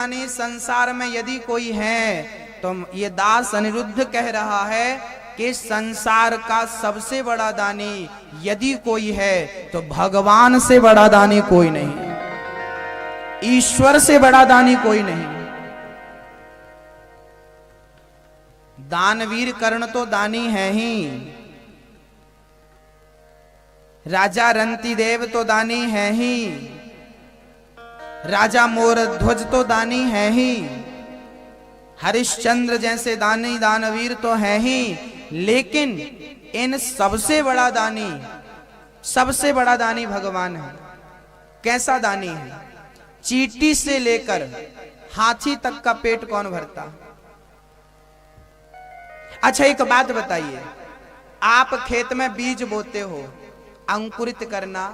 संसार में यदि कोई है तो ये दास अनिरुद्ध कह रहा है कि संसार का सबसे बड़ा दानी यदि कोई है तो भगवान से बड़ा दानी कोई नहीं, ईश्वर से बड़ा दानी कोई नहीं। दानवीर कर्ण तो दानी है ही, राजा रंतिदेव तो दानी है ही, राजा मोरध्वज तो दानी है ही, हरिश्चंद्र जैसे दानी दानवीर तो है ही, लेकिन इन सबसे बड़ा दानी भगवान है। कैसा दानी है? चींटी से लेकर हाथी तक का पेट कौन भरता? अच्छा एक बात बताइए, आप खेत में बीज बोते हो, अंकुरित करना,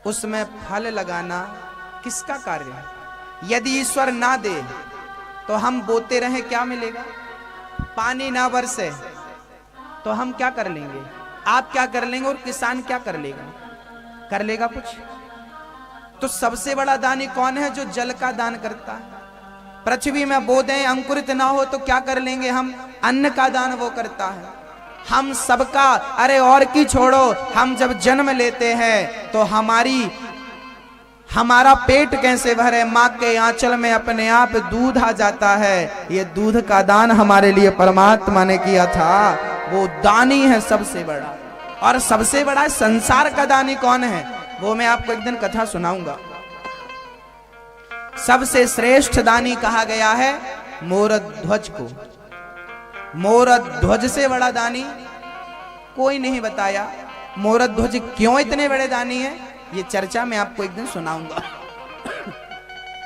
उसमें फल लगाना किसका कार्य है? यदि ईश्वर ना दे तो हम बोते रहे, क्या मिलेगा? पानी ना बरसे तो हम क्या कर लेंगे? आप क्या कर लेंगे और किसान क्या कर लेगा? कर लेगा कुछ? तो सबसे बड़ा दानी कौन है? जो जल का दान करता है। पृथ्वी में बो दें, अंकुरित ना हो तो क्या कर लेंगे हम? अन्न का दान वो करता है। हम सबका, अरे और की छोड़ो, हम जब जन्म लेते हैं तो हमारा पेट कैसे भरे? माँ के आंचल में अपने आप दूध आ जाता है। ये दूध का दान हमारे लिए परमात्मा ने किया था, वो दानी है सबसे बड़ा। और सबसे बड़ा संसार का दानी कौन है? वो मैं आपको एक दिन कथा सुनाऊंगा। सबसे श्रेष्ठ दानी कहा गया है मोरध्वज को। मोरध्वज से बड़ा दानी कोई नहीं बताया। मोरध्वज क्यों इतने बड़े दानी है, ये चर्चा मैं आपको एक दिन सुनाऊंगा।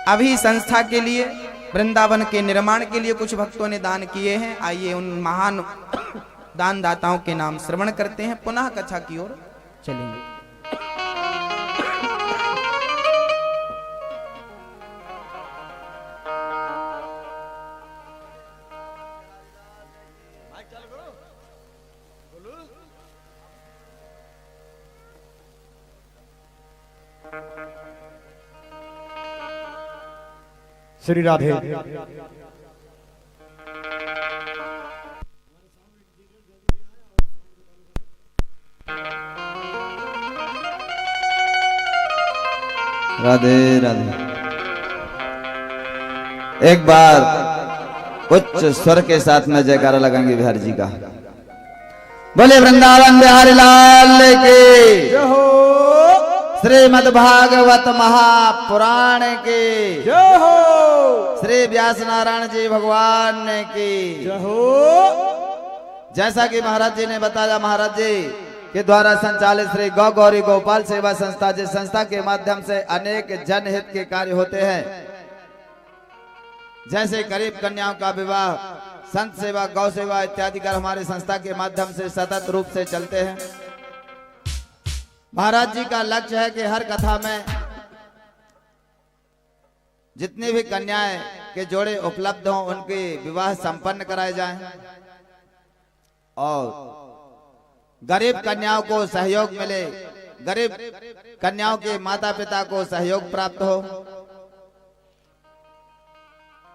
अभी संस्था के लिए, वृंदावन के निर्माण के लिए कुछ भक्तों ने दान किए हैं। आइए उन महान दानदाताओं के नाम श्रवण करते हैं, पुनः कथा की ओर चलेंगे। श्री राधे। राधे राधे। एक बार उच्च स्वर के साथ में जयकारा लगाएंगे बिहारी जी का। बोले वृंदावन बिहारी लाल की जय हो। श्रीमद् भागवत महापुराण की जय हो। श्री व्यास नारायण जी भगवान की जय हो। जैसा कि महाराज जी ने बताया, महाराज जी के द्वारा संचालित श्री गौ गौरी गोपाल सेवा संस्था, जिस संस्था के माध्यम से अनेक जनहित के कार्य होते हैं, जैसे गरीब कन्याओं का विवाह, संत सेवा, गौ सेवा इत्यादि कर हमारे संस्था के माध्यम से सतत रूप से चलते हैं। महाराज जी का लक्ष्य है कि हर कथा में जितनी भी कन्याएं के जोड़े उपलब्ध हों, उनके विवाह संपन्न कराए जाएं और गरीब कन्याओं को सहयोग मिले, गरीब कन्याओं के माता पिता को सहयोग प्राप्त हो।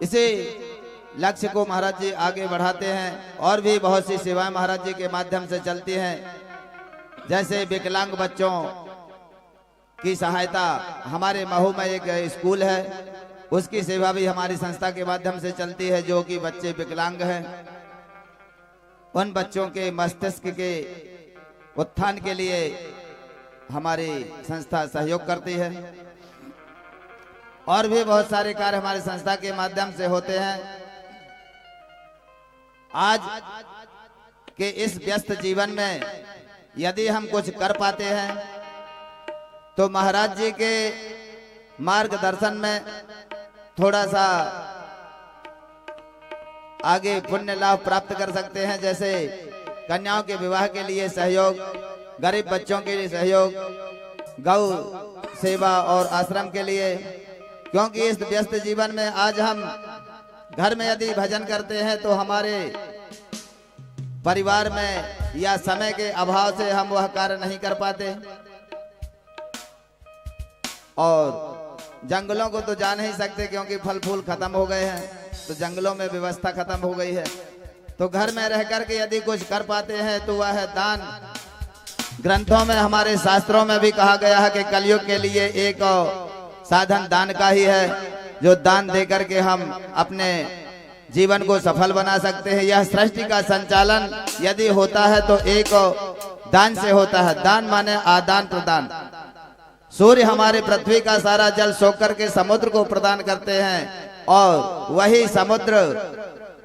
इसी लक्ष्य को महाराज जी आगे बढ़ाते हैं। और भी बहुत सी सेवाएं महाराज जी के माध्यम से चलती हैं, जैसे विकलांग बच्चों की सहायता। हमारे महू में एक स्कूल है, उसकी सेवा भी हमारी संस्था के माध्यम से चलती है। जो कि बच्चे विकलांग हैं, उन बच्चों के मस्तिष्क के उत्थान के लिए हमारी संस्था सहयोग करती है। और भी बहुत सारे कार्य हमारी संस्था के माध्यम से होते हैं। आज के इस व्यस्त जीवन में यदि हम कुछ कर पाते हैं तो महाराज जी के मार्गदर्शन में थोड़ा सा आगे पुण्य लाभ प्राप्त कर सकते हैं। जैसे कन्याओं के विवाह के लिए सहयोग, गरीब बच्चों के लिए सहयोग, गौ सेवा और आश्रम के लिए। क्योंकि इस व्यस्त जीवन में आज हम घर में यदि भजन करते हैं तो हमारे परिवार में या समय के अभाव से हम वह कार्य नहीं कर पाते। और जंगलों को तो जा नहीं सकते क्योंकि फल फूल खत्म हो गए हैं, तो जंगलों में व्यवस्था खत्म हो गई है। तो घर में रह करके यदि कुछ कर पाते हैं तो वह है दान। ग्रंथों में, हमारे शास्त्रों में भी कहा गया है कि कलयुग के लिए एक साधन दान का ही है, जो दान दे करके हम अपने जीवन को सफल बना सकते हैं। यह सृष्टि का संचालन यदि होता है तो एक दान से होता है। दान माने आदान प्रदान। सूर्य हमारे पृथ्वी का सारा जल सोख करके समुद्र को प्रदान करते हैं और वही समुद्र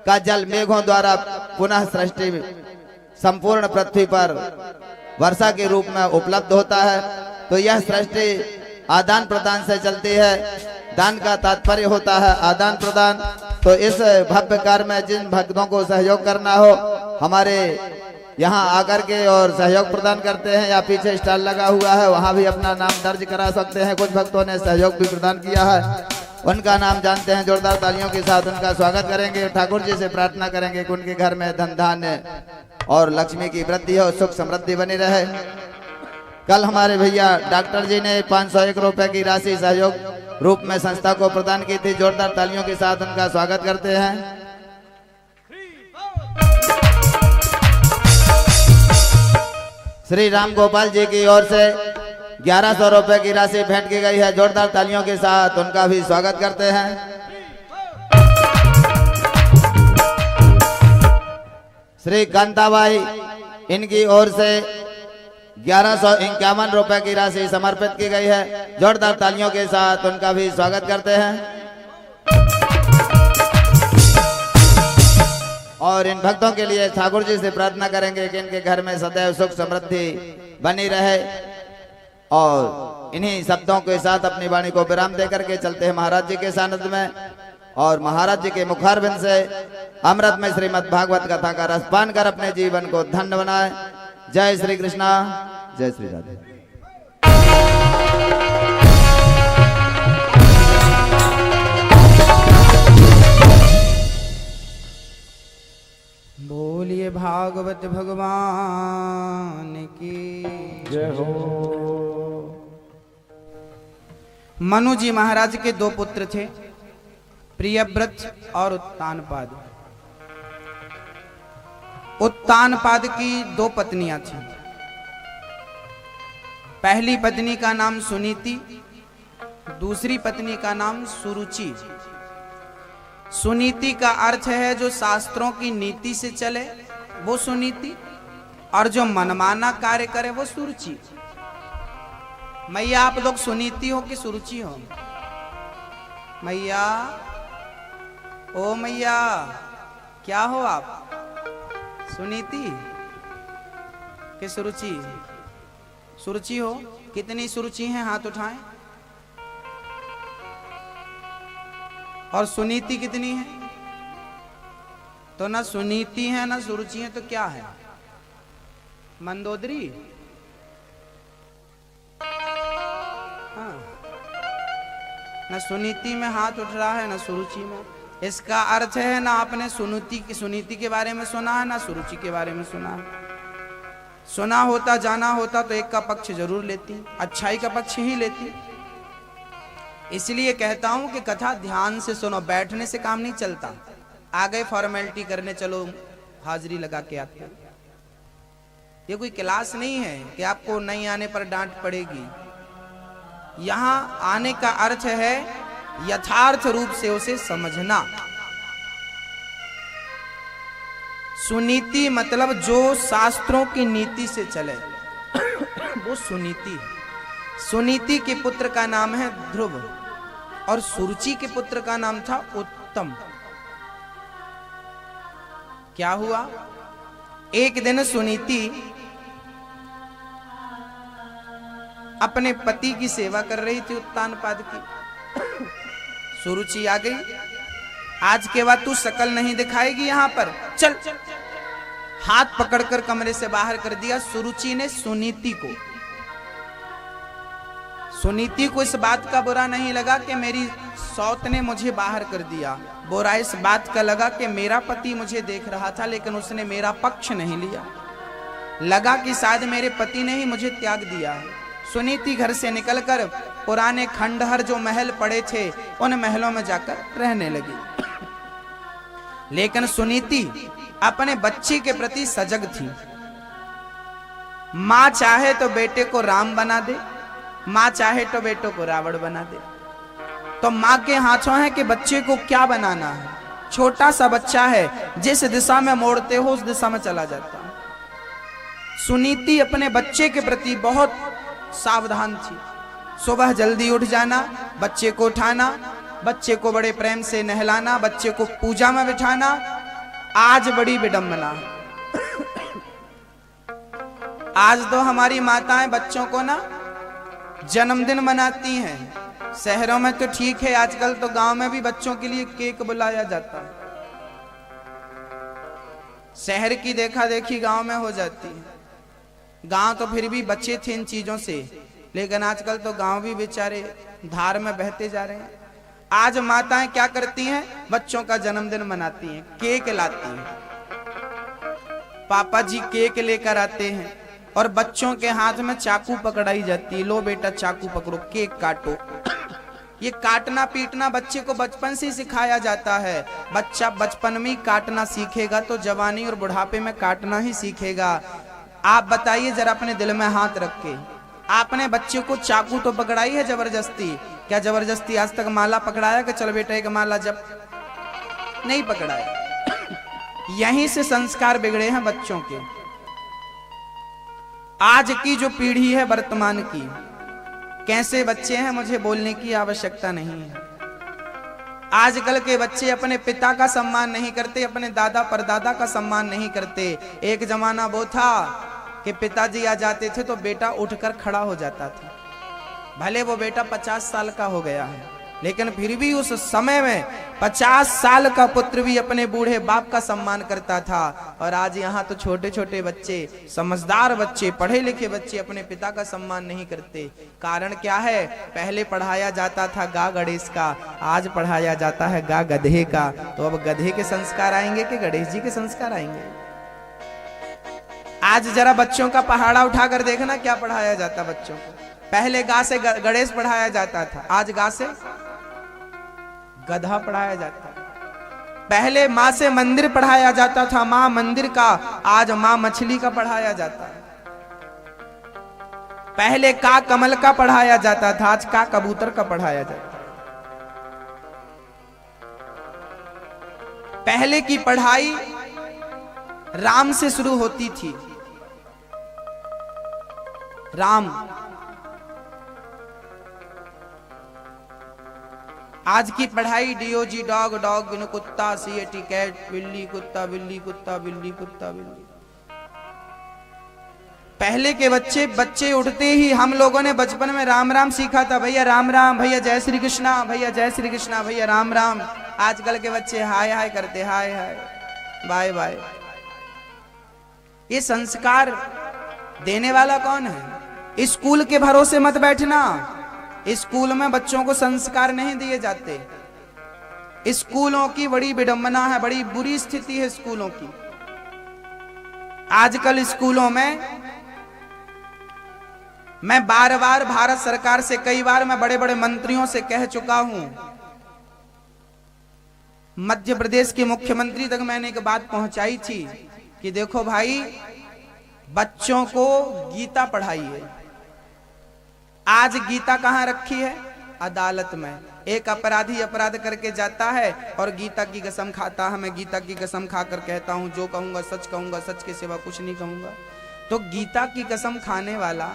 का जल मेघों द्वारा पुनः सृष्टि संपूर्ण पृथ्वी पर वर्षा के रूप में उपलब्ध होता है। तो यह सृष्टि आदान प्रदान से चलती है। दान का तात्पर्य होता है आदान प्रदान। तो इस भव्य कार्य में जिन भक्तों को सहयोग करना हो, हमारे यहाँ आकर के और सहयोग प्रदान करते हैं, या पीछे स्टॉल लगा हुआ है वहाँ भी अपना नाम दर्ज करा सकते हैं। कुछ भक्तों ने सहयोग भी प्रदान किया है, उनका नाम जानते हैं। जोरदार तालियों के साथ उनका स्वागत करेंगे। ठाकुर जी से प्रार्थना करेंगे कि उनके घर में धन धान्य और लक्ष्मी की वृद्धि हो, सुख समृद्धि बनी रहे। कल हमारे भैया डॉक्टर जी ने 501 रुपए की राशि सहयोग रूप में संस्था को प्रदान की थी। जोरदार तालियों के साथ उनका स्वागत करते हैं। श्री राम गोपाल जी की ओर से 1100 रुपए की राशि भेंट की गई है। जोरदार तालियों के साथ उनका भी स्वागत करते हैं। श्री कांताबाई, इनकी ओर से 1151 रुपए की राशि समर्पित की गई है। जोरदार तालियों के साथ उनका भी स्वागत करते हैं। और इन भक्तों के लिए ठाकुर जी से प्रार्थना करेंगे कि इनके घर में सदैव सुख समृद्धि बनी रहे। और इन्हीं शब्दों के साथ अपनी वाणी को विराम देकर के चलते हैं महाराज जी के सानिध्य में। और महाराज जी के मुखारबिंद से अमृत में श्रीमद् भागवत कथा का रसपान कर अपने जीवन को धन्य बनाए। जय श्री कृष्णा, जय श्री राधे। बोलिए भागवत भगवान की जय हो। मनु जी महाराज के दो पुत्र थे, प्रियव्रत और उत्तानपाद। उत्तानपाद की दो पत्नियां थीं। पहली पत्नी का नाम सुनीति, दूसरी पत्नी का नाम सुरुचि। सुनीति का अर्थ है जो शास्त्रों की नीति से चले वो सुनीति, और जो मनमाना कार्य करे वो सुरुचि। मैया आप लोग सुनीति हो कि सुरुचि हो? मैया, ओ मैया, क्या हो आप? सुनीति कि सुरुचि? सुरुचि हो। कितनी सुरुचि हैं? हाथ उठाएं। और सुनीति कितनी है? तो ना सुनीति है ना सुरुचि है, तो क्या है? मंदोदरी। हाँ, ना सुनीति में हाथ उठ रहा है ना सुरुचि में। इसका अर्थ है ना आपने सुनीति के बारे में सुना है ना सुरुचि के बारे में सुना है। सुना होता, जाना होता तो एक का पक्ष जरूर लेती, अच्छाई का पक्ष ही लेती। इसलिए कहता हूं कि कथा ध्यान से सुनो, बैठने से काम नहीं चलता। आ गए फॉर्मेलिटी करने, चलो हाजिरी लगा के आते। ये कोई क्लास नहीं है कि आपको नहीं आने पर डांट पड़ेगी। यहां आने का अर्थ है यथार्थ रूप से उसे समझना। सुनीति मतलब जो शास्त्रों की नीति से चले वो सुनीति है। सुनीति के पुत्र का नाम है ध्रुव और सुरुचि के पुत्र का नाम था उत्तम। क्या हुआ? एक दिन सुनीति अपने पति की सेवा कर रही थी, उत्तानपाद की। सुरुचि आ गई, आज के बाद तू शकल नहीं दिखाएगी यहां पर, चल। हाथ पकड़कर कमरे से बाहर कर दिया सुरुचि ने सुनीति को। सुनीति को इस बात का बुरा नहीं लगा कि मेरी सौत ने मुझे बाहर कर दिया। बुरा इस बात का लगा कि मेरा पति मुझे देख रहा था लेकिन उसने मेरा पक्ष नहीं लिया। लगा कि शायद मेरे पति ने ही मुझे त्याग दिया। सुनीति घर से निकलकर पुराने खंडहर जो महल पड़े थे उन महलों में जाकर रहने लगी। लेकिन सुनीति अपने बच्चे के प्रति सजग थी। मां चाहे तो बेटे को राम बना दे, मां चाहे तो बेटों को रावण बना दे। तो मां के हाथों है कि बच्चे को क्या बनाना है। छोटा सा बच्चा है, जिस दिशा में मोड़ते हो उस दिशा में चला जाता है। सुनीति अपने बच्चे के प्रति बहुत सावधान थी। सुबह जल्दी उठ जाना, बच्चे को उठाना, बच्चे को बड़े प्रेम से नहलाना, बच्चे को पूजा में बिठाना। आज बड़ी विडंबना है। आज तो हमारी माताएं बच्चों को ना जन्मदिन मनाती हैं। शहरों में तो ठीक है, आजकल तो गांव में भी बच्चों के लिए केक बुलाया जाता है। शहर की देखा देखी गांव में हो जाती है। गांव तो फिर भी बचे थे इन चीजों से, लेकिन आजकल तो गांव भी बेचारे धार में बहते जा रहे हैं। आज माताएं क्या करती हैं? बच्चों का जन्मदिन मनाती हैं, केक लाती हैं। पापा जी केक लेकर आते हैं और बच्चों के हाथ में चाकू पकड़ाई जाती है। लो बेटा चाकू पकड़ो, केक काटो। ये काटना पीटना बच्चे को बचपन से सिखाया जाता है। बच्चा बचपन में काटना सीखेगा तो जवानी और बुढ़ापे में काटना ही सीखेगा। आप बताइए जरा अपने दिल में हाथ रख के, आपने बच्चे को चाकू तो पकड़ाई है जबरदस्ती? क्या जबरदस्ती आज तक माला पकड़ाया कि चल बेटा एक माला जब? नहीं पकड़ाया। यहीं से संस्कार बिगड़े हैं बच्चों के। आज की जो पीढ़ी है वर्तमान की, कैसे बच्चे हैं मुझे बोलने की आवश्यकता नहीं है। आजकल के बच्चे अपने पिता का सम्मान नहीं करते, अपने दादा परदादा का सम्मान नहीं करते। एक जमाना वो था कि पिताजी आ जाते थे तो बेटा उठकर खड़ा हो जाता था। भले वो बेटा 50 साल का हो गया है, लेकिन फिर भी उस समय में 50 साल का पुत्र भी अपने बूढ़े बाप का सम्मान करता था। और आज यहाँ तो छोटे छोटे बच्चे, समझदार बच्चे, पढ़े लिखे बच्चे अपने पिता का सम्मान नहीं करते। कारण क्या है? पहले पढ़ाया जाता था गा गणेश का, आज पढ़ाया जाता है गा गधे का। तो अब गधे के संस्कार आएंगे कि गणेश जी के संस्कार आएंगे? आज जरा बच्चों का पहाड़ा उठाकर देखना क्या पढ़ाया जाता बच्चों को। पहले गा से गणेश पढ़ाया जाता था, आज गा से गधा पढ़ाया जाता है। पहले माँ से मंदिर पढ़ाया जाता था, माँ मंदिर का, आज माँ मछली का पढ़ाया जाता है। पहले का कमल का पढ़ाया जाता था, आज का कबूतर का पढ़ाया जाता है। पहले की पढ़ाई राम से शुरू होती थी। राम। आज की पढ़ाई डीओजी डॉग, डॉग कुत्ता, सीएटी कैट, बिल्ली कुत्ता, बिल्ली कुत्ता, बिल्ली कुत्ता, बिल्ली। पहले के बच्चे उठते ही हम लोगों ने बचपन में राम राम सीखा था। भैया राम राम, भैया जय श्री कृष्णा, भैया जय श्री कृष्णा, भैया राम राम। आजकल के बच्चे हाय हाय करते, हाय हाय, बाय बाय। ये संस्कार देने वाला कौन है? स्कूल के भरोसे मत बैठना। स्कूल में बच्चों को संस्कार नहीं दिए जाते। स्कूलों की बड़ी विडंबना है, बड़ी बुरी स्थिति है स्कूलों की। आजकल स्कूलों में मैं बार बार भारत सरकार से, कई बार मैं बड़े बड़े मंत्रियों से कह चुका हूं। मध्य प्रदेश के मुख्यमंत्री तक मैंने एक बात पहुंचाई थी कि देखो भाई, बच्चों को गीता पढ़ाइए। आज गीता कहां रखी है? अदालत में। एक अपराधी अपराध करके जाता है और गीता की कसम खाता है, मैं गीता की कसम खाकर कहता हूं जो कहूंगा सच के सिवा कुछ नहीं कहूंगा। तो गीता की कसम खाने वाला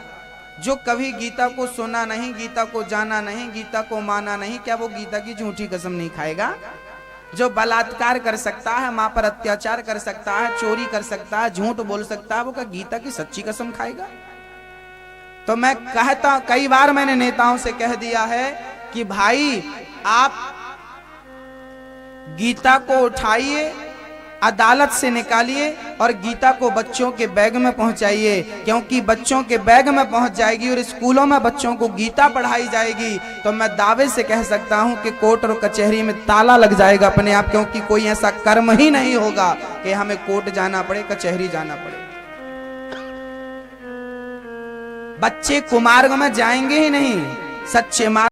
जो कभी गीता को सुना नहीं, गीता को जाना नहीं, गीता को माना नहीं, क्या वो गीता की झूठी कसम नहीं खाएगा? जो बलात्कार कर सकता है, मां पर अत्याचार कर सकता है, चोरी कर सकता है, झूठ बोल सकता है, वो क्या गीता की सच्ची कसम खाएगा? तो मैं कहता, कई बार मैंने नेताओं से कह दिया है कि भाई आप गीता को उठाइए, अदालत से निकालिए और गीता को बच्चों के बैग में पहुंचाइए। क्योंकि बच्चों के बैग में पहुंच जाएगी और स्कूलों में बच्चों को गीता पढ़ाई जाएगी तो मैं दावे से कह सकता हूं कि कोर्ट और कचहरी में ताला लग जाएगा अपने आप। क्योंकि कोई ऐसा कर्म ही नहीं होगा कि हमें कोर्ट जाना पड़े, कचहरी जाना पड़े। बच्चे कुमार्ग में जाएंगे ही नहीं, सच्चे मार्ग